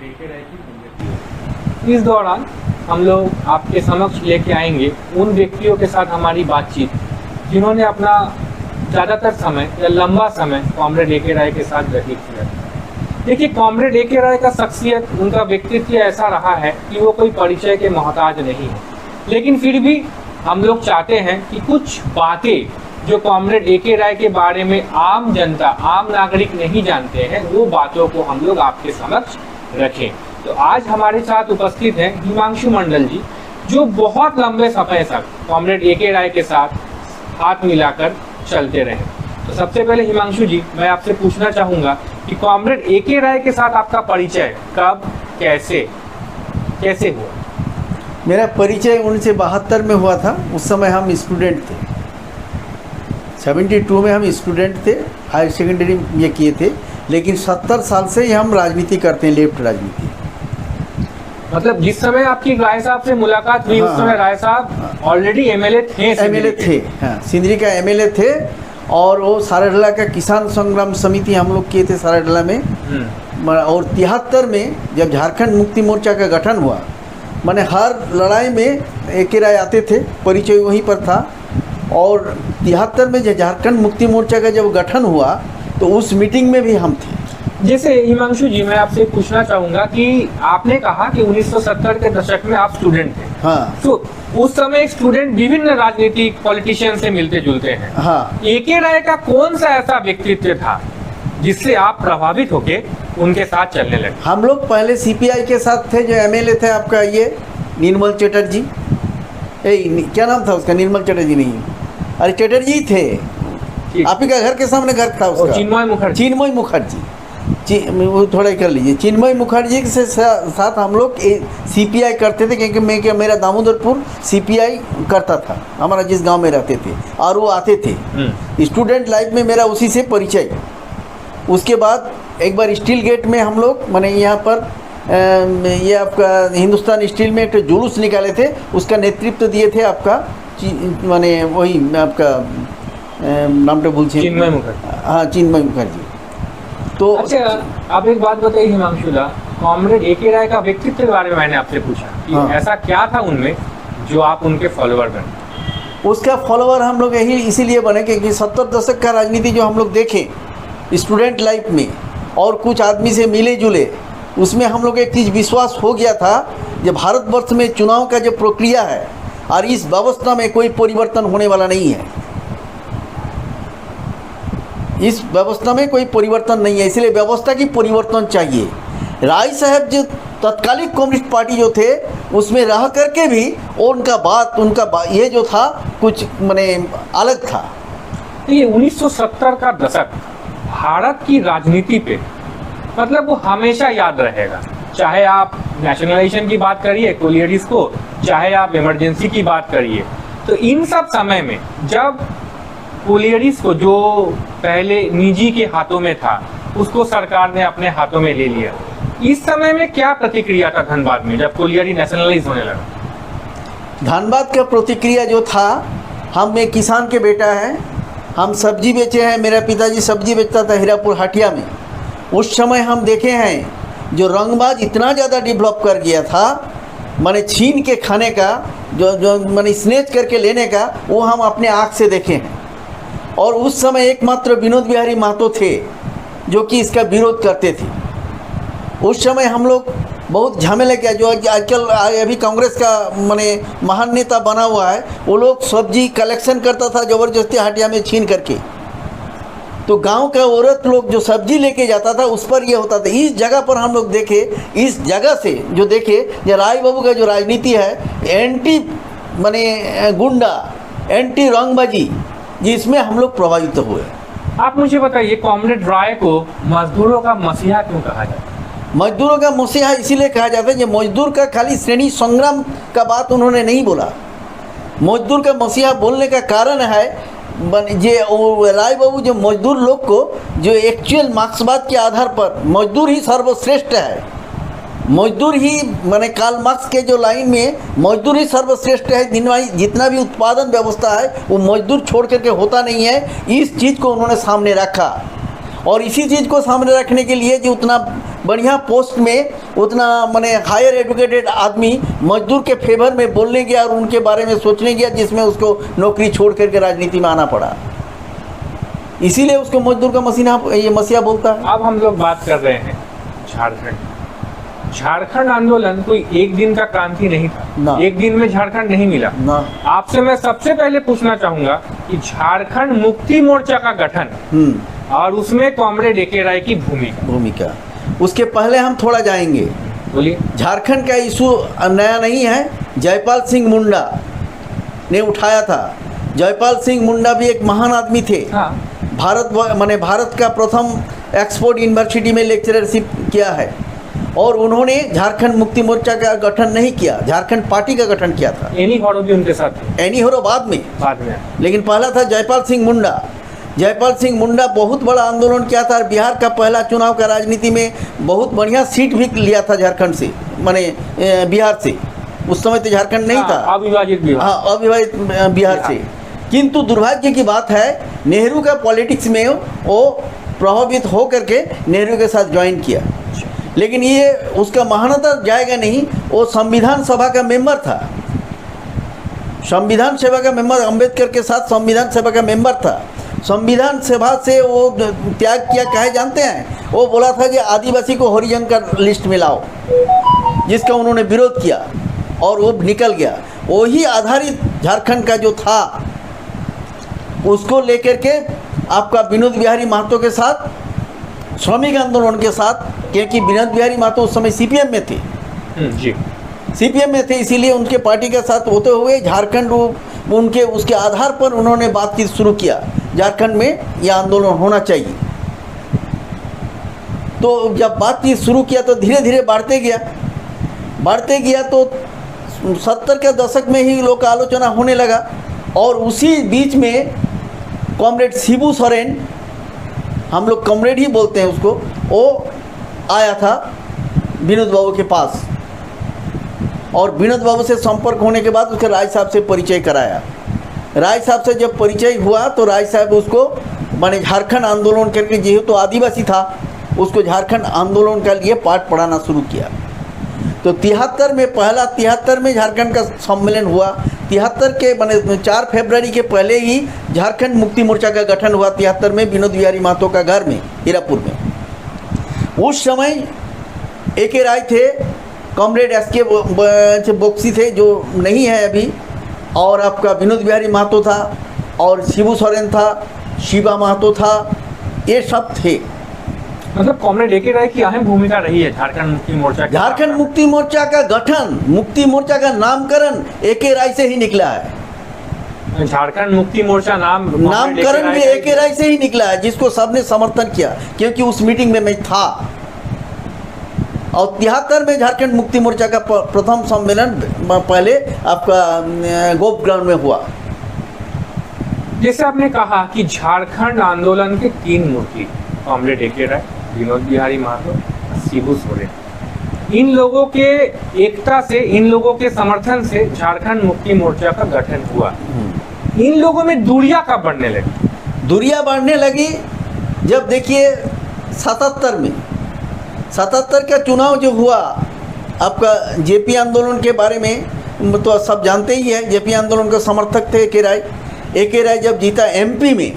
लेके आए की इस दौरान हम लोग आपके समक्ष लेके आएंगे उन व्यक्तियों के साथ हमारी बातचीत जिन्होंने अपना ज़्यादातर समय या लंबा समय कॉमरेड ए.के. राय के साथ व्यतीत किया। देखिए, कॉमरेड ए.के. राय का शख्सियत, उनका व्यक्तित्व ऐसा रहा है कि वो कोई परिचय के मोहताज नहीं है, लेकिन फिर भी हम लोग चाहते हैं कि कुछ बातें जो कॉमरेड ए.के. राय के बारे में आम जनता, आम नागरिक नहीं जानते हैं, वो बातों को हम लोग आपके समक्ष रखें। तो आज हमारे साथ उपस्थित हैं हिमांशु मंडल जी, जो बहुत लंबे समय तक कॉमरेड ए.के. राय के साथ हाथ मिलाकर चलते रहे। तो सबसे पहले हिमांशु जी, मैं आपसे पूछना चाहूंगा कि कॉमरेड ए.के. राय के साथ आपका परिचय कब, कैसे हुआ? मेरा परिचय 1972 में हुआ था। उस समय हम स्टूडेंट थे। 72 में हम स्टूडेंट थे, हायर सेकेंडरी ये किए थे, लेकिन 70 साल से ही हम राजनीति करते हैं, लेफ्ट राजनीति। मतलब जिस समय आपकी राय साहब से मुलाकात हुई, उस समय राय साहब ऑलरेडी एमएलए थे। हाँ, सिंदरी का एमएलए थे, और वो साराडला का किसान संग्राम समिति हम लोग किए थे साराडला में। और 73 में जब झारखंड मुक्ति मोर्चा का गठन हुआ, माने हर लड़ाई में ए.के. राय आते थे, परिचय वहीं पर था। और 73 में जब झारखंड मुक्ति मोर्चा का जब गठन हुआ तो उस मीटिंग में भी हम थे। जैसे हिमांशु जी, मैं आपसे पूछना चाहूंगा कि आपने कहा कि 1970 के दशक में आप स्टूडेंट थे। हाँ। तो उस समय एक स्टूडेंट विभिन्न राजनीतिक पॉलिटिशियन से मिलते जुलते हैं। हाँ। ए.के. राय का कौन सा ऐसा व्यक्तित्व था जिससे आप प्रभावित होके उनके साथ चलने लगे? हम लोग पहले सीपीआई के साथ थे, जो एमएलए थे आपका ये निर्मल चटर्जी, क्या नाम था उसका? निर्मल चटर्जी नहीं, अरे चटर्जी थे, आप ही का घर के सामने घर था उसका, चिन्मय मुखर्जी वो थोड़ा कर लीजिए। चिन्मय मुखर्जी के साथ हम लोग सीपीआई करते थे, क्योंकि मेरा दामोदरपुर सीपीआई करता था, हमारा जिस गांव में रहते थे, और वो आते थे। स्टूडेंट लाइफ में मेरा उसी से परिचय। उसके बाद एक बार स्टील गेट में हम लोग, माने यहाँ पर ये आपका हिंदुस्तान स्टील में एक जुलूस निकाले थे, उसका नेतृत्व दिए थे आपका माने वही आपका नाम तो भूल, चिन्मय मुखर्जी। हाँ, चिन्मय मुखर्जी। तो अच्छा, आप एक बात बताइए हिमांशुला, कॉमरेड ए.के. राय का व्यक्तित्व के बारे में मैंने आपसे पूछा कि हाँ। ऐसा क्या था उनमें जो आप उनके फॉलोअर बने? उसका फॉलोअर हम लोग यही इसीलिए बने क्योंकि 70 दशक का राजनीति जो हम लोग देखें स्टूडेंट लाइफ में, और कुछ आदमी से मिले जुले, उसमें हम लोग एक चीज़ विश्वास हो गया था, जब भारतवर्ष में चुनाव का जो प्रक्रिया है और इस व्यवस्था में कोई परिवर्तन होने वाला नहीं है, इस व्यवस्था में कोई परिवर्तन नहीं है, इसलिए व्यवस्था की परिवर्तन चाहिए। राय साहब जो तत्कालीन कम्युनिस्ट पार्टी जो थे उसमें रह करके भी उनका ये जो था कुछ माने अलग था। ये 1970 का दशक भारत की राजनीति पे मतलब वो हमेशा याद रहेगा, चाहे आप नेशनलाइजेशन की बात करिए कोलियरिस को, चाहे आप इमरजेंसी की बात करिए। तो इन सब समय में जब कोलियरिस को, जो पहले निजी के हाथों में था, उसको सरकार ने अपने हाथों में ले लिया, इस समय में क्या प्रतिक्रिया था धनबाद में जब कोलियरी नेशनलाइज होने लगा? धनबाद का प्रतिक्रिया जो था, हम एक किसान के बेटा हैं, हम सब्जी बेचे हैं, मेरा पिताजी सब्जी बेचता था हीरापुर हाटिया में। उस समय हम देखे हैं जो रंगबाज इतना ज़्यादा डेवलप कर गया था, माने छीन के खाने का, जो माने स्नेच करके लेने का, वो हम अपने आँख से देखे हैं। और उस समय एकमात्र विनोद बिहारी महतो थे जो कि इसका विरोध करते थे। उस समय हम लोग बहुत झमेले किया, जो आजकल अभी कांग्रेस का माने महान नेता बना हुआ है, वो लोग सब्जी कलेक्शन करता था ज़बरदस्ती हाटिया में छीन करके। तो गांव का औरत लोग जो सब्जी लेके जाता था उस पर ये होता था। इस जगह पर हम लोग देखे, इस जगह से जो देखे, जो राय बाबू का जो राजनीति है, एंटी माने गुंडा, एंटी रंगबाजी, जिसमें हम लोग प्रभावित हुए। आप मुझे बताइए, कॉमरेड राय को मजदूरों का मसीहा क्यों कहा जाता है? मजदूरों का मसीहा इसीलिए कहा जाता है कि मजदूर का खाली श्रेणी संग्राम का बात उन्होंने नहीं बोला। मजदूर का मसीहा बोलने का कारण है जे राय बाबू जो मजदूर लोग को, जो एक्चुअल मार्क्सवाद के आधार पर मजदूर ही सर्वश्रेष्ठ है, मजदूर ही माने कार्ल मार्क्स के जो लाइन में मजदूर ही सर्वश्रेष्ठ है, जितना भी उत्पादन व्यवस्था है वो मजदूर छोड़ करके होता नहीं है। इस चीज़ को उन्होंने सामने रखा, और इसी चीज़ को सामने रखने के लिए जो उतना बढ़िया पोस्ट में, उतना माने हायर एजुकेटेड आदमी मजदूर के फेवर में बोलने गया और उनके बारे में सोचने गया, जिसमें उसको नौकरी छोड़ करके राजनीति में आना पड़ा। इसीलिए उसको मजदूर का मसीहा, ये मसीहा बोलता है। अब हम लोग बात कर रहे हैं झारखंड। झारखंड आंदोलन कोई एक दिन का क्रांति नहीं ना। था, एक दिन में झारखंड नहीं मिला ना। आपसे मैं सबसे पहले पूछना चाहूंगा कि झारखंड मुक्ति मोर्चा का गठन और उसमें कॉमरेड ए.के. राय की भूमिका, उसके पहले हम थोड़ा जाएंगे। बोलिए। झारखंड का इशू नया नहीं है, जयपाल सिंह मुंडा ने उठाया था। जयपाल सिंह मुंडा भी एक महान आदमी थे। हाँ। भारत का प्रथम ऑक्सफोर्ड यूनिवर्सिटी में लेक्चरशिप किया है, और उन्होंने झारखंड मुक्ति मोर्चा का गठन नहीं किया, झारखंड पार्टी का गठन किया था। एनी हॉरो भी उनके साथ थे। एनी हॉरो बाद में, लेकिन पहला था जयपाल सिंह मुंडा। जयपाल सिंह मुंडा बहुत बड़ा आंदोलन किया था, और बिहार का पहला चुनाव का राजनीति में बहुत बढ़िया सीट भी लिया था झारखंड से, माने बिहार से। उस समय तो झारखंड नहीं था, अविभाजित बिहार। हाँ, अविभाजित बिहार से। किंतु दुर्भाग्य की बात है, नेहरू का पॉलिटिक्स में वो प्रभावित हो करके नेहरू के साथ ज्वाइन किया, लेकिन ये उसका महानता जाएगा नहीं। वो संविधान सभा का मेंबर था, संविधान सभा का मेंबर, अंबेडकर के साथ संविधान सभा का मेंबर था। संविधान सभा से वो त्याग किया, कहे जानते हैं? वो बोला था कि आदिवासी को हरिजन का लिस्ट में लाओ, जिसका उन्होंने विरोध किया और वो निकल गया। वही आधारित झारखंड का जो था, उसको लेकर के आपका विनोद बिहारी महतो के साथ, श्रमिक आंदोलन के साथ, क्योंकि विनोद बिहारी महतो उस समय सीपीएम में थे। जी, सीपीएम में थे, इसीलिए उनके पार्टी के साथ होते हुए झारखंड उनके उसके आधार पर उन्होंने बातचीत शुरू किया, झारखंड में यह आंदोलन होना चाहिए। तो जब बातचीत शुरू किया तो धीरे धीरे बढ़ते गया तो 70 के दशक में ही लोक आलोचना होने लगा, और उसी बीच में कॉमरेड शिबू सोरेन, हम लोग कॉमरेड ही बोलते हैं उसको, वो आया था विनोद बाबू के पास, और विनोद बाबू से संपर्क होने के बाद उसके राय साहब से परिचय कराया। राय साहब से जब परिचय हुआ तो राय साहब उसको माने झारखंड आंदोलन करके, जेहेतु तो आदिवासी था, उसको झारखंड आंदोलन के लिए पाठ पढ़ाना शुरू किया। तो 73 में, पहला 73 में झारखंड का सम्मेलन हुआ। 73 के माने 4 फरवरी के पहले ही झारखंड मुक्ति मोर्चा का गठन हुआ, 73 में, विनोद बिहारी महतो का घर में, हीरापुर में। उस समय ए.के. राय थे, कॉमरेड एस.के. बॉक्सी थे, जो नहीं है अभी, और आपका विनोद बिहारी महतो था, और शिबू सोरेन था, शिवा महतो था, ये सब थे। मतलब कॉमरेड ए.के. राय की अहम भूमिका रही है झारखंड मुक्ति मोर्चा। झारखंड मुक्ति मोर्चा का गठन, मुक्ति मोर्चा का नामकरण ए.के. राय से ही निकला है। झारखंड मुक्ति मोर्चा नामकरण भी ए.के. राय से ही निकला है, जिसको सबने समर्थन किया, क्योंकि उस मीटिंग में मैं था। और 73 में झारखंड मुक्ति मोर्चा का प्रथम सम्मेलन पहले आपका गोप ग्राउंड में हुआ। जैसे आपने कहा कि झारखंड आंदोलन के 3 मूर्ति, कॉमरेड ए.के. राय, विनोद बिहारी महतो, शिबू सोरेन, इन लोगों के एकता से, इन लोगों के समर्थन से झारखंड मुक्ति मोर्चा का गठन हुआ। इन लोगों में दूरियां कब बढ़ने लगी? दूरियां बढ़ने लगी जब देखिए 77 में, 77 का चुनाव जो हुआ, आपका जेपी आंदोलन के बारे में तो सब जानते ही है। जेपी आंदोलन के समर्थक थे ए.के. राय। ए.के. राय जब जीता एमपी में,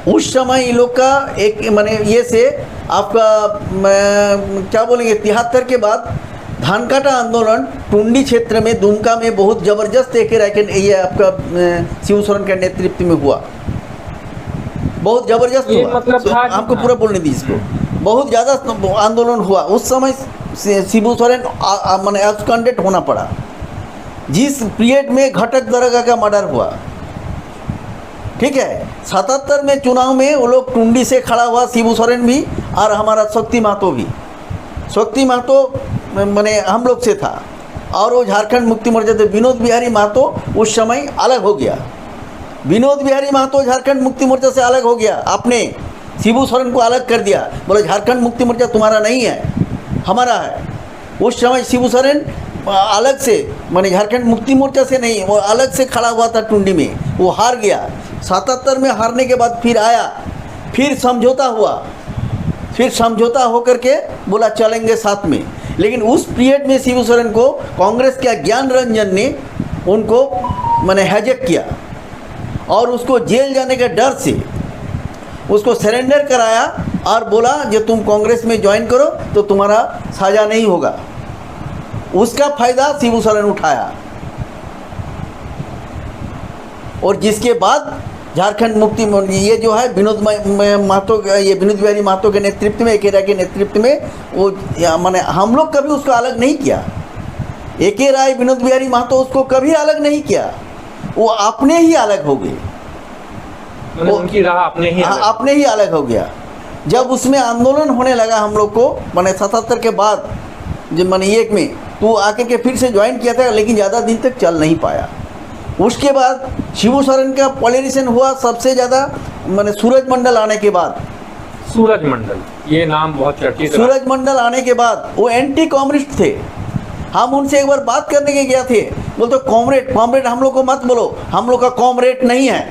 उस समय इन लोग का एक माने ये से आपका क्या बोलेंगे, 73 के बाद धान काटा आंदोलन टुंडी क्षेत्र में, दुमका में बहुत ज़बरदस्त ए.के. राय के ये आपका शिबू सोरेन के नेतृत्व में हुआ, बहुत ज़बरदस्त हुआ। मतलब हमको पूरा बोलने दी इसको, बहुत ज़्यादा आंदोलन हुआ। उस समय शिबू सोरेन माने एब्सकॉन्डेड होना पड़ा, जिस पीरियड में घटक दरगाह का मर्डर हुआ। ठीक है, 77 में चुनाव में वो लोग टुंडी से खड़ा हुआ, शिबू सोरेन भी और हमारा शक्ति महतो भी। शक्ति महतो माने हम लोग से था, और वो झारखंड मुक्ति मोर्चा थे। विनोद बिहारी महतो उस समय अलग हो गया। विनोद बिहारी महतो झारखंड मुक्ति मोर्चा से अलग हो गया, आपने शिबू सोरेन को अलग कर दिया, बोले झारखंड मुक्ति मोर्चा तुम्हारा नहीं है, हमारा है। उस समय शिबू सोरेन अलग से माने झारखंड मुक्ति मोर्चा से नहीं, वो अलग से खड़ा हुआ था टुंडी में, वो हार गया। 77 में हारने के बाद फिर आया, फिर समझौता हुआ, फिर समझौता होकर के बोला चलेंगे साथ में। लेकिन उस पीरियड में शिबू सोरेन को कांग्रेस के ज्ञान रंजन ने उनको मैंने हैजक किया और उसको जेल जाने के डर से उसको सरेंडर कराया और बोला जो तुम कांग्रेस में ज्वाइन करो तो तुम्हारा साझा नहीं होगा। उसका फायदा शिबू सोरेन उठाया और जिसके बाद झारखंड मुक्ति ये जो है विनोद महतो, ये विनोद बिहारी महतो के नेतृत्व में, एके राय के नेतृत्व में, वो माने हम लोग कभी उसको अलग नहीं किया। एके राय विनोद बिहारी महतो उसको कभी अलग नहीं किया, वो अपने ही अलग हो गए, उनकी राह अपने ही अलग हो गया। जब उसमें आंदोलन होने लगा हम लोग को मैंने 77 के बाद जब मैंने एक में तो आके के फिर से ज्वाइन किया था, लेकिन ज़्यादा दिन तक चल नहीं पाया। उसके बाद शिबू सोरेन का पॉलिटिशियन हुआ सबसे ज़्यादा मैंने सूरज मंडल आने के बाद। सूरज मंडल ये नाम बहुत चर्चित। सूरज मंडल आने के बाद वो एंटी कम्युनिस्ट थे। हम उनसे एक बार बात करने के गया थे, बोलते कॉमरेड कॉमरेड हम लोग को मत बोलो, हम लोग का कॉमरेड नहीं है।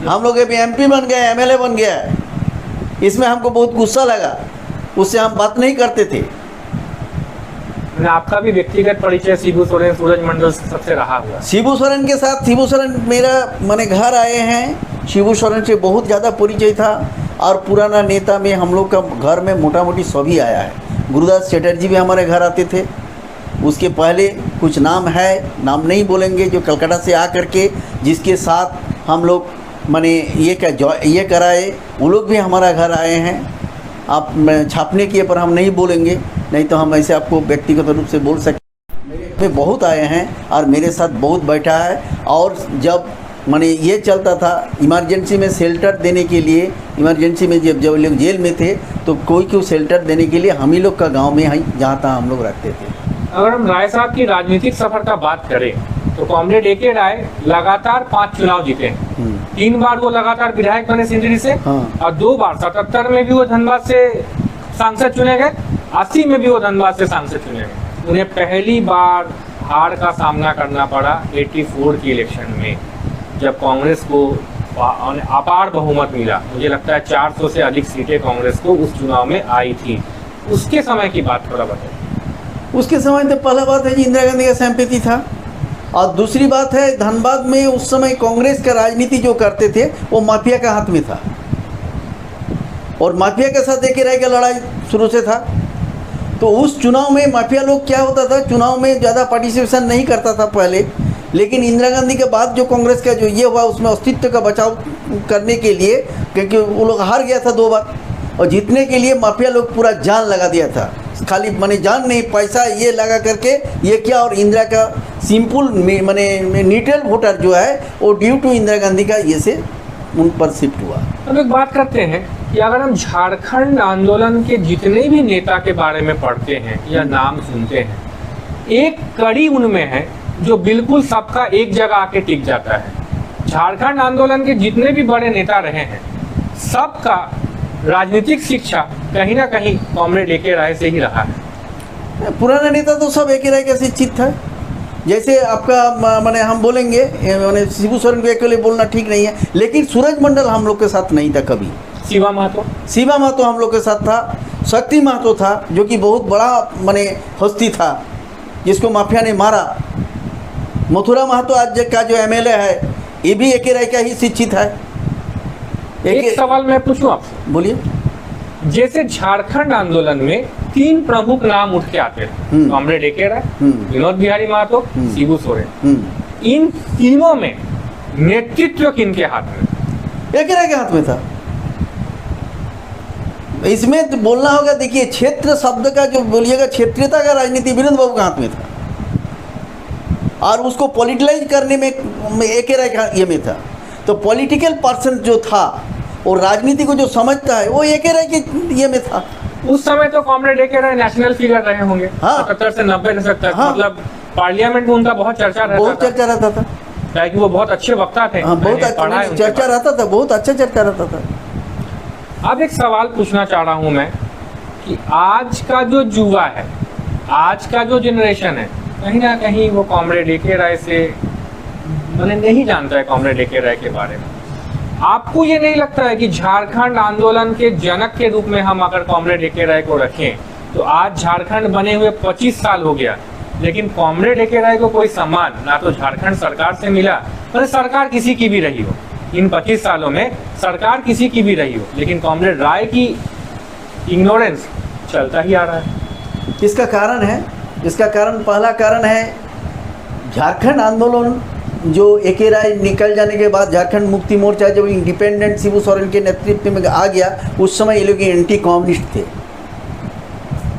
हम लोग अभी MP बन गए, MLA बन गया। इसमें हमको बहुत गुस्सा लगा, उससे हम बात नहीं करते थे। आपका भी व्यक्तिगत परिचय शिबू सोरेन सूरज मंडल सबसे रहा हुआ। शिबू सोरेन के साथ शिबू सोरेन मेरा मैंने घर आए हैं, शिबू सोरेन से बहुत ज़्यादा परिचय था और पुराना नेता में हम लोग का घर में मोटा मोटी सभी आया है। गुरुदास चटर्जी भी हमारे घर आते थे। उसके पहले कुछ नाम है, नाम नहीं बोलेंगे, जो कलकत्ता से आ करके जिसके साथ हम लोग मैंने ये कराए, वो लोग भी हमारा घर आए हैं। आप छापने के पर हम नहीं बोलेंगे, नहीं तो हम ऐसे आपको व्यक्तिगत रूप से बोल सकते। मेरे बहुत आए हैं और मेरे साथ बहुत बैठा है। और जब मैंने ये चलता था इमरजेंसी में शेल्टर देने के लिए, इमरजेंसी में जब लोग जेल में थे तो कोई क्यों शेल्टर देने के लिए हम ही लोग का गांव में जहाँ तहाँ हम लोग रखते थे। अगर हम राय साहब की राजनीतिक सफर का बात करें तो कॉमरेड एके राय लगातार 5 चुनाव जीते हैं। 3 बार वो लगातार विधायक बने सिंदरी से। और 2 बार 77 में भी वो धनबाद से सांसद चुने गए, 80 में भी वो धनबाद से सांसद चुने गए। उन्हें पहली बार हार का सामना करना पड़ा 84 की इलेक्शन में, जब कांग्रेस को अपार बहुमत मिला। मुझे लगता है 400 से अधिक सीटें कांग्रेस को उस चुनाव में आई थी। उसके समय की बात थोड़ा बताइए। उसके समय तो पहला बात है जी इंदिरा गांधी का सिंपैथी था, और दूसरी बात है धनबाद में उस समय कांग्रेस का राजनीति जो करते थे वो माफिया का हाथ में था, और माफिया के साथ एके राय का लड़ाई शुरू से था। तो उस चुनाव में माफिया लोग क्या होता था, चुनाव में ज़्यादा पार्टिसिपेशन नहीं करता था पहले, लेकिन इंदिरा गांधी के बाद जो कांग्रेस का जो ये हुआ उसमें अस्तित्व का बचाव करने के लिए, क्योंकि वो लोग हार गया था 2 बार, और जीतने के लिए माफिया लोग पूरा जान लगा दिया था। खाली मैंने जान नहीं, पैसा ये लगा करके ये किया। और इंदिरा का सिंपल मैंने न्यूट्रल वोटर जो है वो ड्यू टू इंदिरा गांधी का ये से उन पर शिफ्ट हुआ। हम एक बात करते हैं कि अगर हम झारखंड आंदोलन के जितने भी नेता के बारे में पढ़ते हैं या नाम सुनते हैं, एक कड़ी उनमें है जो बिल्कुल सबका एक जगह आके टिक जाता है। झारखंड आंदोलन के जितने भी बड़े नेता रहे हैं, सबका राजनीतिक शिक्षा कहीं ना कहीं कॉमरेड एके राय से ही रहा है। पुराना नेता तो सब एके राय का शिक्षित था। जैसे आपका माने हम बोलेंगे माने शिबू सोरेन को अकेले बोलना ठीक नहीं है, लेकिन सूरज मंडल हम लोग के साथ नहीं था कभी। शिवा महतो हम लोग के साथ था। शक्ति महतो था जो कि बहुत बड़ा माने हस्ती था, जिसको माफिया ने मारा। मथुरा महतो आज का जो MLA है ये भी एके राय का ही शिक्षित है। एक सवाल मैं पूछूं आपसे, बोलिए। जैसे झारखंड आंदोलन में 3 प्रमुख नाम उठ के आते हैं, कॉमरेड एके राय, विनोद बिहारी महतो, शिबू सोरेन। इन तीनों में नेतृत्व किनके हाथ में? एके राय के हाथ में था। इसमें तो बोलना होगा, देखिए क्षेत्र शब्द का जो बोलिएगा, क्षेत्रीयता का राजनीति विनोद बाबू के हाथ में था, और उसको पॉलिटिलाइज करने में एके राय का ये में था। तो पॉलिटिकल पर्सन जो था और राजनीति को जो समझता है वो एके राय के ये में था। उस समय तो कॉमरेड एके राय नेशनल फिगर रहे होंगे। हाँ। 77 से 90 दशक तक। हाँ। मतलब पार्लियामेंट में उनका बहुत चर्चा रहता था। क्योंकि वो बहुत अच्छे वक्ता थे। हाँ, बहुत अच्छा चर्चा रहता था, बहुत अच्छा चर्चा रहता था। अब एक सवाल पूछना चाह रहा हूँ मैं कि आज का जो युवा है, आज का जो जनरेशन है, कहीं ना कहीं वो कॉमरेड एके राय से मैंने नहीं जानता है कॉमरेड एके राय के बारे में। आपको ये नहीं लगता है कि झारखंड आंदोलन के जनक के रूप में हम अगर कॉमरेड ए.के. राय को रखें तो आज झारखंड बने हुए 25 साल हो गया, लेकिन कॉमरेड ए.के. राय को कोई सम्मान ना तो झारखंड सरकार से मिला, और सरकार किसी की भी रही हो, इन 25 सालों में सरकार किसी की भी रही हो, लेकिन कॉमरेड राय की इग्नोरेंस चलता ही आ रहा है। इसका कारण है, इसका कारण, पहला कारण है झारखंड आंदोलन जो ए.के. राय निकल जाने के बाद झारखंड मुक्ति मोर्चा जब इंडिपेंडेंट शिबू सोरेन के नेतृत्व में आ गया, उस समय ये लोग एंटी कम्युनिस्ट थे।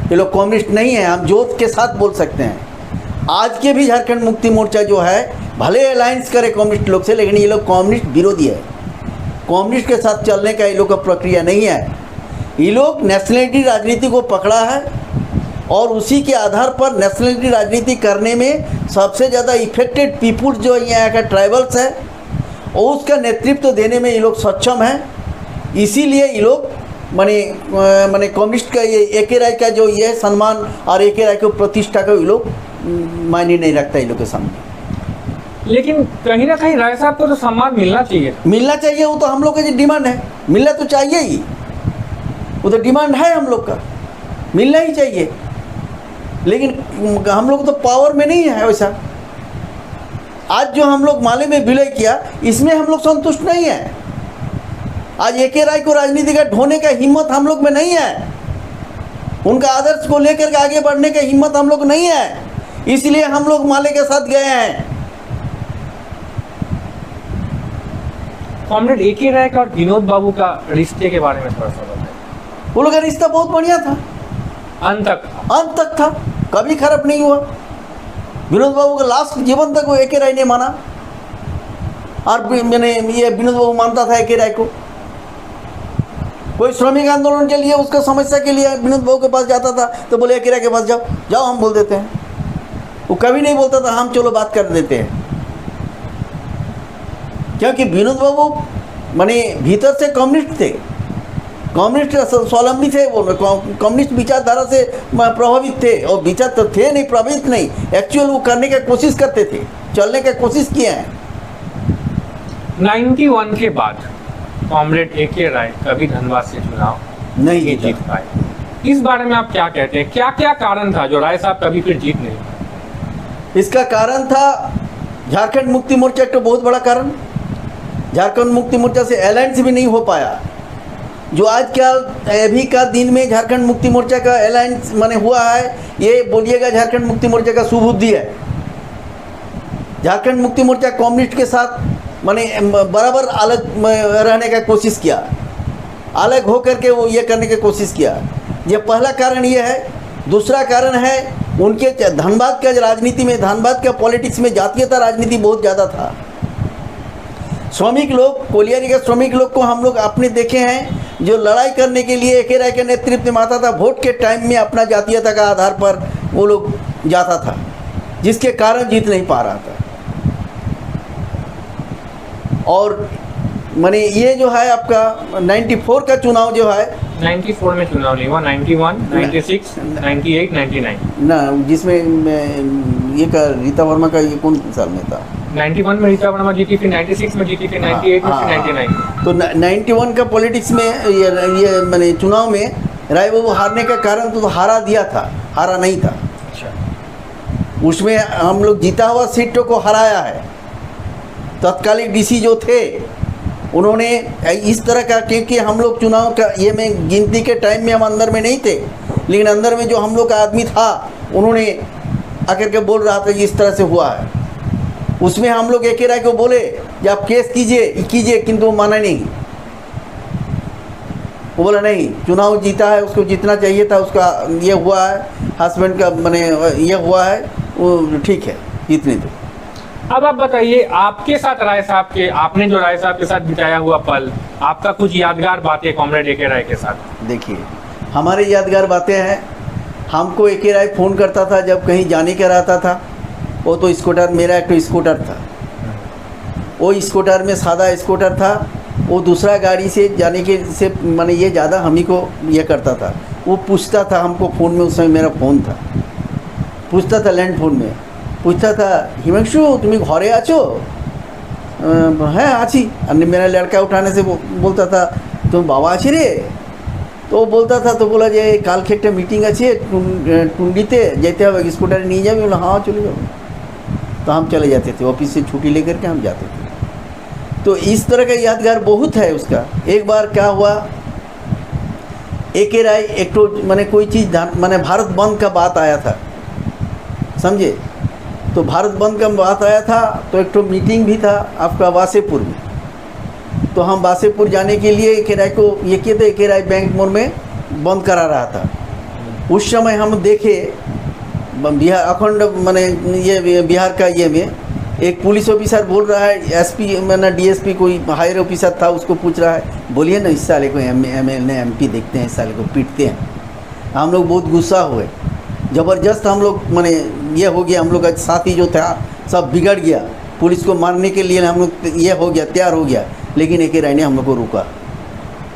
ये लोग कम्युनिस्ट नहीं है, हम जोत के साथ बोल सकते हैं। आज के भी झारखंड मुक्ति मोर्चा जो है भले अलायंस करे कम्युनिस्ट लोग से, लेकिन ये लोग कम्युनिस्ट विरोधी है। कम्युनिस्ट के साथ चलने का ये लोग का प्रक्रिया नहीं है। ये लोग नेशनलिटी राजनीति को पकड़ा है और उसी के आधार पर नेशनलिटी राजनीति करने में सबसे ज़्यादा इफेक्टेड पीपुल जो यहाँ का ट्राइबल्स है और उसका नेतृत्व देने में ये लोग सक्षम हैं। इसीलिए ये लोग माने कम्युनिस्ट का ये ए.के. राय का जो ये सम्मान और ए.के. राय को प्रतिष्ठा का ये लोग मायने नहीं रखता ये लोग के सामने। लेकिन कहीं ना कहीं राय साहब को तो सम्मान मिलना चाहिए, मिलना चाहिए। वो तो हम लोग का जो डिमांड है, मिलना तो चाहिए ही, वो तो डिमांड है हम लोग का, मिलना ही चाहिए। लेकिन हम लोग तो पावर में नहीं है वैसा। आज जो हम लोग माले में विलय किया, इसमें हम लोग संतुष्ट नहीं है। आज ए.के. राय को राजनीति का ढोने का हिम्मत हम लोग में नहीं है, उनका आदर्श को लेकर के आगे बढ़ने का हिम्मत हम लोग नहीं है, इसलिए हम लोग माले के साथ गए हैं। Comrade A K. राय का और विनोद बाबू का रिश्ते के बारे में थोड़ा सा बताएं। वो लोग का रिश्ता बहुत बढ़िया था, अंत तक था, कभी खराब नहीं हुआ। विनोद बाबू का लास्ट जीवन तक वो ए.के. राय ने माना, और मैंने ये विनोद बाबू मानता था ए.के. राय को। कोई श्रमिक आंदोलन के लिए उसका समस्या के लिए विनोद बाबू के पास जाता था तो बोले ए.के. राय के पास जाओ जाओ, हम बोल देते हैं। वो कभी नहीं बोलता था हम चलो बात कर देते हैं, क्योंकि विनोद बाबू माने भीतर से कम्युनिस्ट थे, कम्युनिस्ट स्वावलंबी थे, वो कम्युनिस्ट विचारधारा से प्रभावित थे, और विचार तो थे नहीं, प्रभावित नहीं, एक्चुअल वो करने की कोशिश करते थे, चलने की कोशिश किए हैं। 91 के बाद कॉमरेड ए.के. राय कभी धनबाद से चुनाव नहीं जीत पाए। इस बारे में आप क्या कहते हैं, क्या क्या कारण था जो राय साहब कभी फिर जीत नहीं पाए? इसका कारण था झारखंड मुक्ति मोर्चा, एक तो बहुत बड़ा कारण। झारखंड मुक्ति मोर्चा से अलायंस भी नहीं हो पाया। जो आज क्या अभी का दिन में झारखंड मुक्ति मोर्चा का अलायंस माने हुआ है, ये बोलिएगा झारखंड मुक्ति मोर्चा का सुबुद्धि है। झारखंड मुक्ति मोर्चा कम्युनिस्ट के साथ माने बराबर अलग रहने का कोशिश किया, अलग हो करके वो ये करने की कोशिश किया। ये पहला कारण ये है। दूसरा कारण है उनके धनबाद का राजनीति में, धनबाद का पॉलिटिक्स में जातीयता राजनीति बहुत ज़्यादा था। श्रमिक लोग, कोलियारी के श्रमिक लोग को हम लोग अपने देखे हैं जो लड़ाई करने के लिए ए.के. राय के नेतृत्व में आता था, वोट के टाइम में अपना जातीयता का आधार पर वो लोग जाता था, जिसके कारण जीत नहीं पा रहा था। और माने ये जो है आपका 94 का चुनाव जो है, 94 में चुनाव नहीं हुआ, 91, 96, 98, 99 ना, जिसमें ये का रीता वर्मा का ये कौन साल में था? 91 में रीता वर्मा जीती, फिर 96 में जीती, फिर 98 में, फिर 99। तो 91 का पॉलिटिक्स में ये मैंने चुनाव में राय बाबू हारने का कारण तो हारा दिया था, हारा नहीं था। अच्छा। उसमें हम लोग जीता हुआ सीटों को हराया है। तत्कालिक डीसी जो थे उन्होंने इस तरह का, क्योंकि हम लोग चुनाव का ये में गिनती के टाइम में हम अंदर में नहीं थे, लेकिन अंदर में जो हम लोग का आदमी था उन्होंने आकर के बोल रहा था कि इस तरह से हुआ है। उसमें हम लोग ए.के. राय को बोले कि आप केस कीजिए, किंतु वो माना नहीं। वो बोला नहीं, चुनाव जीता है, उसको जीतना चाहिए था, उसका ये हुआ है, हस्बैंड का मैंने ये हुआ है, वो ठीक है, जीतने दो। अब आप बताइए, आपके साथ राय साहब के, आपने जो राय साहब के साथ बिताया हुआ पल, आपका कुछ यादगार बातें कॉमरेड ए.के. राय के साथ? देखिए, हमारे यादगार बातें हैं। हमको ए.के. राय फ़ोन करता था जब कहीं जाने का रहता था। वो तो स्कूटर, मेरा एक तो स्कूटर था, वो स्कूटर में सादा स्कूटर था। वो दूसरा गाड़ी से जाने के से मैंने ये ज़्यादा हम ही को ये करता था। वो पूछता था हमको फ़ोन में, उस समय मेरा फ़ोन था, पूछता था लैंड फ़ोन में, पूछता था, हिमांशु तुम्हें घरे आछो? है आछी। अन्य मेरा लड़का उठाने से बोलता था तुम बाबा आछी रे, तो बोलता था, तो बोला जे काल के एक मीटिंग अच्छे टुंडीते जाते हैं स्कूटर नहीं जाए, बोला हाँ चले जाओ, तो हम चले जाते थे, ऑफिस से छुट्टी लेकर के हम जाते थे। तो इस तरह का यादगार बहुत है उसका। एक बार क्या हुआ, एक राय एक तो मैंने कोई चीज़ मैंने भारत बंद का बात आया था, समझे, तो भारत बंद का बात आया था, तो एक तो मीटिंग भी था आपका वासेपुर में। तो हम वासेपुर जाने के लिए एक राय को ये किए थे, एक राय बैंक मोड़ में बंद करा रहा था। उस समय हम देखे बिहार अखंड मैंने ये बिहार का ये में एक पुलिस ऑफिसर बोल रहा है, एसपी मैंने डीएसपी कोई हायर ऑफिसर था, उसको पूछ रहा है, बोलिए ना इस साले को एमएलए एमपी देखते हैं, इस साले को पीटते हैं। हम लोग बहुत गुस्सा हुए, ज़बरदस्त हम लोग मैंने ये हो गया, हम लोग का साथी जो था सब बिगड़ गया, पुलिस को मारने के लिए हम लोग ये हो गया, तैयार हो गया। लेकिन एक राय ने हम लोग को रोका।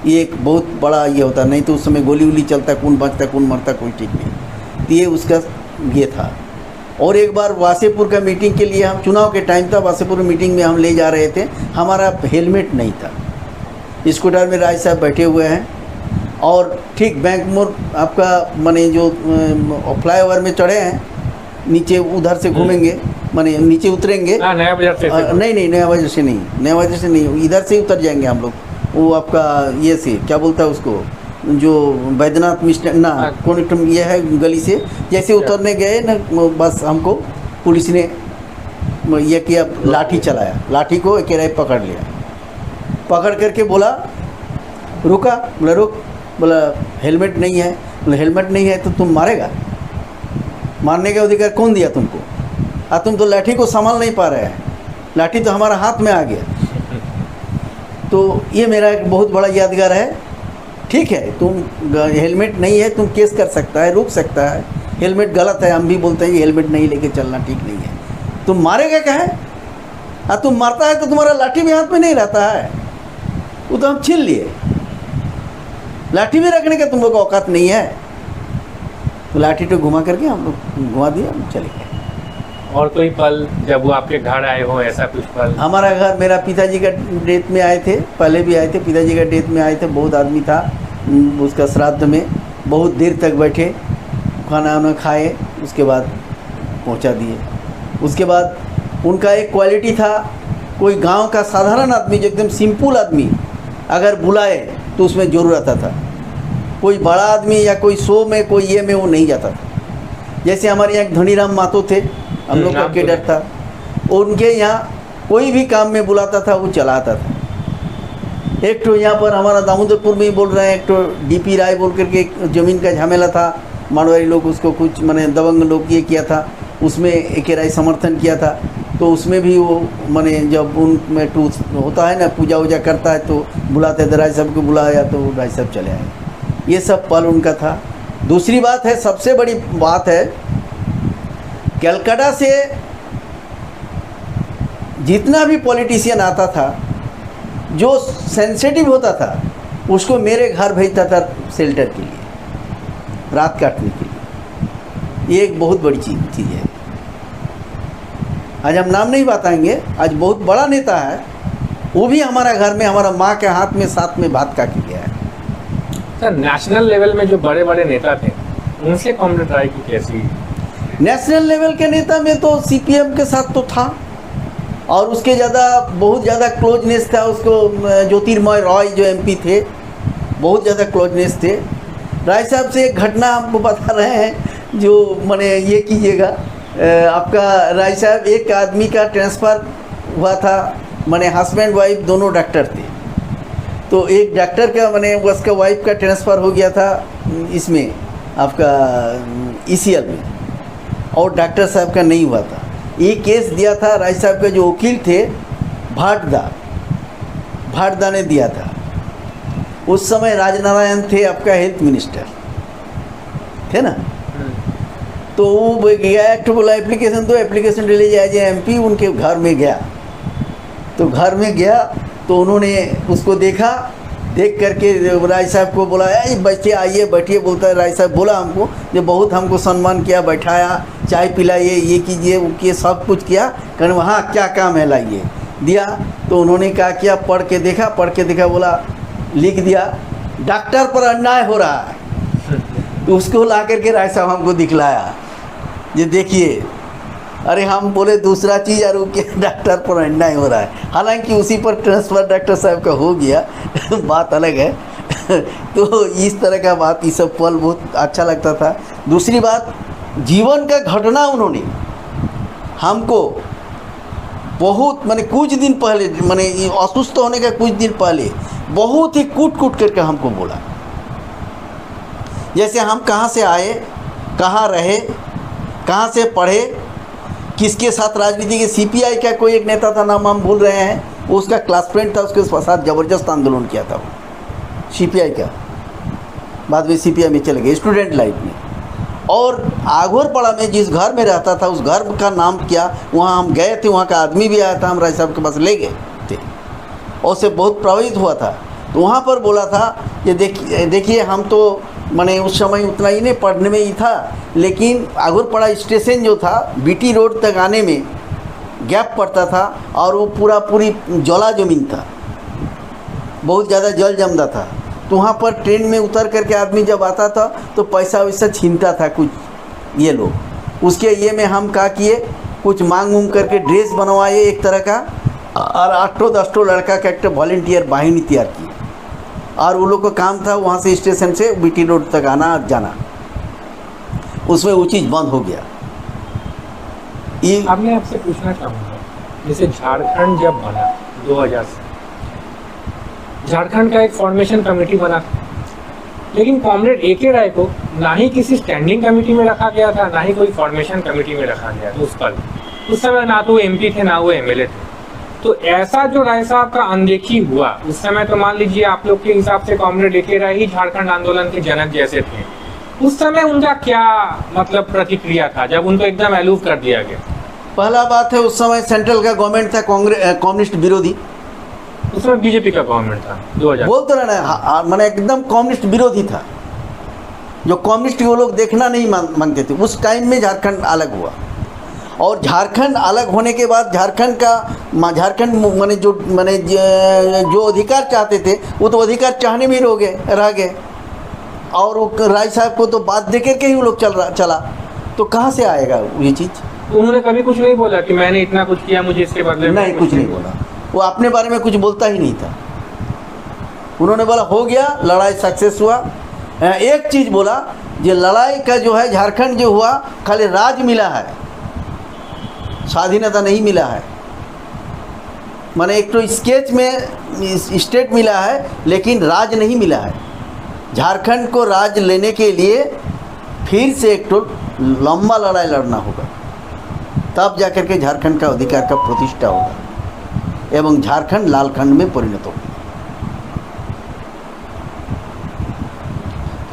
ये एक बहुत बड़ा ये होता, नहीं तो उस समय गोली वोली चलता, कौन बचता कौन मरता कोई ठीक नहीं। तो ये उसका ये था। और एक बार वासेपुर का मीटिंग के लिए हम, चुनाव के टाइम था, वासेपुर मीटिंग में हम ले जा रहे थे, हमारा हेलमेट नहीं था। स्कूटर में राज साहब बैठे हुए हैं और ठीक बैंक मोड़ आपका माने जो फ्लाईओवर में चढ़े हैं, नीचे उधर से घूमेंगे, माने नीचे उतरेंगे, नया बाजार से नहीं नया बाजार से नहीं, नया बाजार से नहीं, इधर से उतर जाएंगे हम लोग, वो आपका ये से क्या बोलता है उसको, जो बैद्यनाथ मिष्ट ना कौन एकदम ये है गली से, जैसे उतरने गए ना, बस हमको पुलिस ने ये किया, लाठी चलाया, लाठी को एक राय पकड़ लिया, पकड़ करके बोला रुका, बोला रुक, बोला हेलमेट नहीं है, बोला हेलमेट नहीं है तो तुम मारेगा, मारने का अधिकार कौन दिया तुमको, तुम तो लाठी को संभाल नहीं पा रहे हैं, लाठी तो हमारा हाथ में आ गया। तो ये मेरा एक बहुत बड़ा यादगार है। ठीक है, तुम हेलमेट नहीं है, तुम केस कर सकता है, रुक सकता है, हेलमेट गलत है, हम भी बोलते हैं कि हेलमेट नहीं लेके चलना ठीक नहीं है, तुम मारेगा क्या है, तुम मारता है तो तुम्हारा लाठी भी हाथ में नहीं रहता है, वो तो हम छीन लिए, लाठी भी रखने का तुम लोग का औकात नहीं है। तो लाठी तो घुमा करके हम लोग घुमा दिया, हम चले गए। और कोई पल जब वो आपके घर आए हो, ऐसा कुछ पल? हमारा घर, मेरा पिताजी का डेथ में आए थे, पहले भी आए थे, पिताजी का डेथ में आए थे, बहुत आदमी था उसका श्राद्ध में, बहुत देर तक बैठे, खाना वाना खाए, उसके बाद पहुंचा दिए। उसके बाद उनका एक क्वालिटी था, कोई गांव का साधारण आदमी जो एकदम सिंपल आदमी अगर बुलाए तो उसमें जरूर आता था, कोई बड़ा आदमी या कोई शो में कोई ये में वो नहीं जाता था। जैसे हमारे यहाँ धनीराम मातो थे, हम लोग का केडर था, उनके यहाँ कोई भी काम में बुलाता था वो चलाता था। एक तो यहाँ पर हमारा दामोदरपुर में ही बोल रहे हैं, एक तो डीपी राय बोल करके एक ज़मीन का झमेला था, मारवाड़ी लोग उसको कुछ मैंने दबंग लोग ये किया था, उसमें एक राय समर्थन किया था। तो उसमें भी वो मैंने जब उनमें टू होता है ना, पूजा वूजा करता है तो बुलाते थे, राय साहब को बुलाया तो राय साहब चले आए। ये सब पल उनका था। दूसरी बात है, सबसे बड़ी बात है, कलकत्ता से जितना भी पॉलिटिशियन आता था, जो सेंसिटिव होता था, उसको मेरे घर भेजता था शेल्टर के लिए, रात काटने के लिए। ये एक बहुत बड़ी चीज़ है। आज हम नाम नहीं बताएंगे, आज बहुत बड़ा नेता है, वो भी हमारा घर में हमारा माँ के हाथ में साथ में भात खा के गया है। सर, नेशनल लेवल में जो बड़े बड़े नेता थे, उनसे कॉम्रेड राय की कैसी? नेशनल लेवल के नेता में तो सीपीएम के साथ तो था, और उसके ज़्यादा बहुत ज़्यादा क्लोजनेस था उसको, ज्योतिर्मय रॉय जो एमपी थे, बहुत ज़्यादा क्लोजनेस थे। राय साहब से एक घटना आपको बता रहे हैं, जो मैंने ये कीजिएगा, आपका राय साहब, एक आदमी का ट्रांसफ़र हुआ था, मैंने हस्बैंड वाइफ दोनों डॉक्टर थे, तो एक डॉक्टर का मैंने उसका वाइफ का ट्रांसफ़र हो गया था इसमें आपका ईसीएल में, और डॉक्टर साहब का नहीं हुआ था। ये केस दिया था राय साहब के जो वकील थे भाटदा ने दिया था। उस समय राजनारायण थे आपका हेल्थ मिनिस्टर थे ना, तो वो गया, एक तो बोला एप्लीकेशन दो, एप्लीकेशन ले जाए एमपी, उनके घर में गया, तो घर में गया तो उन्होंने उसको देखा, देख करके राय साहब को बोला, बच्चे आइए बैठिए, बोलता है राय साहब बोला हमको, जो बहुत हमको सम्मान किया, बैठाया, चाय पिलाइए, ये कीजिए वो किए, सब कुछ किया, कहने वहाँ क्या काम है लाइए, दिया तो उन्होंने क्या किया, पढ़ के देखा, बोला लिख दिया डॉक्टर पर अन्याय हो रहा है। तो उसको ला करके राय साहब हमको दिखलाया, ये देखिए। अरे हम बोले दूसरा चीज़ और के डॉक्टर पर अन्याय हो रहा है, हालांकि उसी पर ट्रांसफ़र डॉक्टर साहब का हो गया बात अलग है। तो इस तरह का बात, ये सब पल बहुत अच्छा लगता था। दूसरी बात, जीवन का घटना उन्होंने हमको बहुत माने कुछ दिन पहले, माने असुस्थ होने का कुछ दिन पहले बहुत ही कूट करके हमको बोला, जैसे हम कहाँ से आए, कहाँ रहे, कहाँ से पढ़े, किसके साथ राजनीति के, सीपीआई का कोई एक नेता था, नाम हम भूल रहे हैं, वो उसका क्लास फ्रेंड था, उसके साथ ज़बरदस्त आंदोलन किया था वो सीपीआई का, बाद में सीपीआई में चले गए स्टूडेंट लाइफ में। और आघोरपाड़ा में जिस घर में रहता था, उस घर का नाम क्या, वहाँ हम गए थे, वहाँ का आदमी भी आया था, हम राय साहब के पास ले गए थे और उससे बहुत प्रभावित हुआ था। तो वहाँ पर बोला था कि देखिए हम तो मैंने उस समय उतना ही नहीं पढ़ने में ही था, लेकिन आघोरपाड़ा स्टेशन जो था बीटी रोड तक आने में गैप पड़ता था और वो पूरी जला ज़मीन था, बहुत ज़्यादा जल जमता था। तो वहाँ पर ट्रेन में उतर करके आदमी जब आता था तो पैसा वैसा छीनता था कुछ ये लोग। उसके ये में हम क्या किए, कुछ मांग करके ड्रेस बनवाए एक तरह का, और 8-10 लड़का का एक वॉलंटियर बाहिनी तैयार की, और वो लोग का काम था वहाँ से स्टेशन से बीटी रोड तक आना और जाना। उसमें वो चीज़ बंद हो गया। अब मैं आपसे पूछना चाहूँगा, जैसे झारखंड जब बना 2000 से, झारखंड का एक फॉर्मेशन कमेटी बना, लेकिन कॉमरेड ए.के. राय को ना ही किसी स्टैंडिंग कमेटी में रखा गया था, ना ही कोई फॉर्मेशन कमेटी में रखा गया था। उस समय ना तो एमपी थे ना वो एमएलए थे। तो ऐसा जो राय साहब का अनदेखी हुआ उस समय, तो मान लीजिए आप लोग के हिसाब से कॉमरेड ए.के. राय ही झारखंड आंदोलन के जनक जैसे थे। उस समय उनका क्या मतलब प्रतिक्रिया था जब उनको एकदम अलूफ कर दिया गया? पहला बात है, उस समय सेंट्रल का गवर्नमेंट था कम्युनिस्ट विरोधी, उसमें बीजेपी का गवर्नमेंट था 2000। बोलते रहना मैंने एकदम कम्युनिस्ट विरोधी था, जो कम्युनिस्ट वो लोग देखना नहीं मांगते थे। उस टाइम में झारखंड अलग हुआ, और झारखंड अलग होने के बाद झारखंड माने जो अधिकार चाहते थे वो तो अधिकार चाहने में रह गए, और वो राय साहब को तो बात दे करके ही वो लोग चला। तो कहाँ से आएगा ये चीज़? उन्होंने कभी कुछ नहीं बोला कि मैंने इतना कुछ किया, मुझे इसके बदले में? नहीं, कुछ नहीं बोला। वो अपने बारे में कुछ बोलता ही नहीं था। उन्होंने बोला हो गया, लड़ाई सक्सेस हुआ। एक चीज़ बोला, ये लड़ाई का जो है झारखंड जो हुआ, खाली राज मिला है, स्वाधीनता नहीं मिला है। माने एक तो स्केच में स्टेट मिला है, लेकिन राज नहीं मिला है। झारखंड को राज लेने के लिए फिर से एक तो लंबा लड़ाई लड़ना होगा, तब जाकर के झारखंड का अधिकार का प्रतिष्ठा होगा एवं झारखंड लालखंड में परिणत होगा।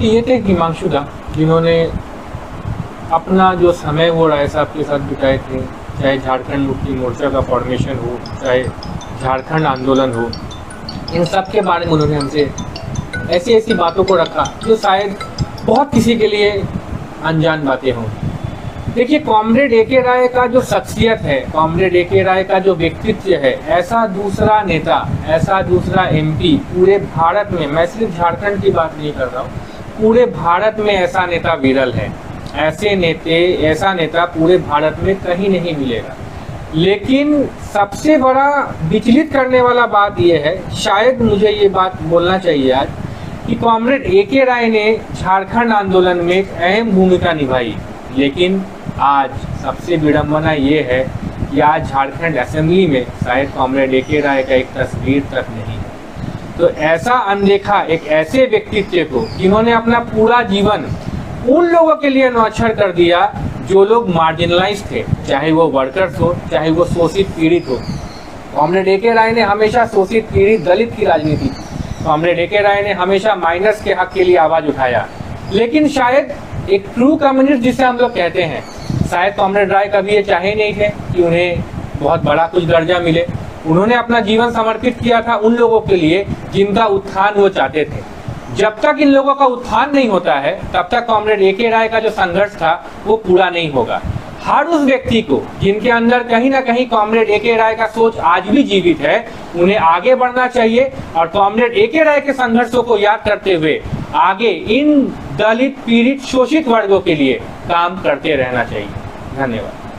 ये थे हिमांशु दा, जिन्होंने अपना जो समय वो राय साहब के साथ बिताए थे, चाहे झारखंड मुक्ति मोर्चा का फॉर्मेशन हो, चाहे झारखंड आंदोलन हो, इन सब के बारे में उन्होंने हमसे ऐसी बातों को रखा जो शायद बहुत किसी के लिए अनजान बातें हों। देखिए, कॉमरेड ए.के. राय का जो शख्सियत है, कॉमरेड ए.के. राय का जो व्यक्तित्व है, ऐसा दूसरा नेता, ऐसा दूसरा एमपी पूरे भारत में, मैं सिर्फ झारखंड की बात नहीं कर रहा हूँ, पूरे भारत में ऐसा नेता विरल है। ऐसा नेता पूरे भारत में कहीं नहीं मिलेगा। लेकिन सबसे बड़ा विचलित करने वाला बात यह है, शायद मुझे ये बात बोलना चाहिए आज, कि कॉमरेड ए.के. राय ने झारखंड आंदोलन में एक अहम भूमिका निभाई, लेकिन आज सबसे विडंबना ये है कि आज झारखंड असेंबली में शायद कॉमरेड ए.के. राय का एक तस्वीर तक नहीं है। तो ऐसा अनदेखा एक ऐसे व्यक्तित्व को, जिन्होंने अपना पूरा जीवन उन लोगों के लिए न्यौछावर कर दिया जो लोग मार्जिनलाइज थे, चाहे वो वर्कर्स हो, चाहे वो शोषित पीड़ित हो। Comrade A K. राय ने हमेशा शोषित पीड़ित दलित की राजनीति की। Comrade A K. राय ने हमेशा माइनर्स के हक के लिए आवाज़ उठाया। लेकिन शायद एक ट्रू कम्युनिस्ट जिसे हम लोग कहते हैं, शायद कॉमरेड राय कभी ये चाहे नहीं थे कि उन्हें बहुत बड़ा कुछ दर्जा मिले। उन्होंने अपना जीवन समर्पित किया था उन लोगों के लिए जिनका उत्थान वो चाहते थे। जब तक इन लोगों का उत्थान नहीं होता है, तब तक कॉमरेड ए.के. राय का जो संघर्ष था वो पूरा नहीं होगा। हर उस व्यक्ति को जिनके अंदर कहीं ना कहीं कॉमरेड ए.के. राय का सोच आज भी जीवित है, उन्हें आगे बढ़ना चाहिए और कॉमरेड ए.के. राय के संघर्षों को याद करते हुए आगे इन दलित, पीड़ित, शोषित वर्गों के लिए काम करते रहना चाहिए। धन्यवाद।